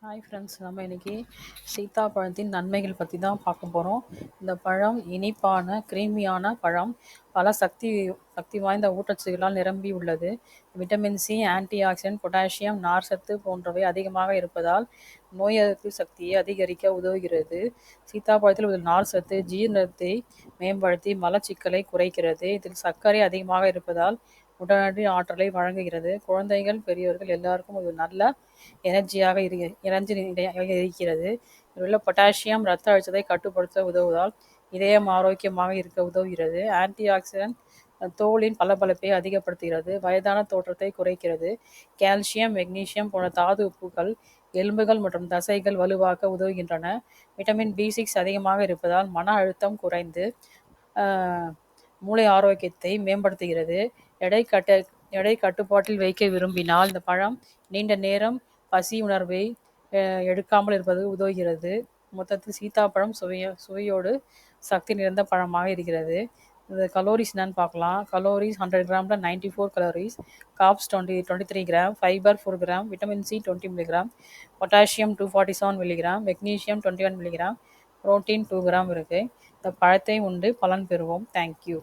Hi friends, நம்ம இன்னைக்கு சீத்தாப்பழத்தின் நன்மைகள் பற்றி தான் பார்க்க போகிறோம். இந்த பழம் இனிப்பான கிரீமியான பழம், பல சக்தி வாய்ந்த ஊட்டச்சத்துக்களால் நிரம்பி உள்ளது. Vitamin C, anti accident, potassium, நார்ச்சத்து போன்றவை அதிகமாக இருப்பதால் நோய் எதிர்ப்பு சக்தியை அதிகரிக்க உதவுகிறது. சீத்தாப்பழத்தில் உள்ள நார்ச்சத்து ஜீரணத்தை மேம்படுத்தி மலச்சிக்கலை குறைக்கிறது. இதில் சர்க்கரை அதிகமாக இருப்பதால் உடனடி ஆற்றலை வழங்குகிறது. குழந்தைகள், பெரியவர்கள் எல்லாருக்கும் ஒரு நல்ல எனர்ஜி இருக்கிறது. இதில் உள்ள பொட்டாசியம் இரத்த அழுத்தத்தை கட்டுப்படுத்த உதவுவதால் இதயம் ஆரோக்கியமாக இருக்க உதவுகிறது. ஆன்டி ஆக்சிடென்ட் தோலின் பளபளப்பை அதிகப்படுத்துகிறது, வயதான தோற்றத்தை குறைக்கிறது. கால்சியம், மெக்னீசியம் போன்ற தாது உப்புகள் எலும்புகள் மற்றும் தசைகள் வலுவாக்க உதவுகின்றன. விட்டமின் பி6 அதிகமாக இருப்பதால் மன அழுத்தம் குறைந்து மூளை ஆரோக்கியத்தை மேம்படுத்துகிறது. எடை கட்டுப்பாட்டில் வைக்க விரும்பினால் இந்த பழம் நீண்ட நேரம் பசி உணர்வை எடுக்காமல் இருப்பது உதவுகிறது. மொத்தத்தில் சீத்தாப்பழம் சுவையோடு சக்தி நிறைந்த பழமாக இருக்கிறது. இந்த கலோரிஸ் என்னன்னு பார்க்கலாம். Calories 100 கிராமில் 94 calories, cops 23 gram, fibre 4 gram, vitamin C 20 milligram, potassium 247 milligram, magnesium 21 milligram, protein 2 gram இருக்குது. இந்த பழத்தை உண்டு பலன் பெறுவோம். தேங்க்யூ.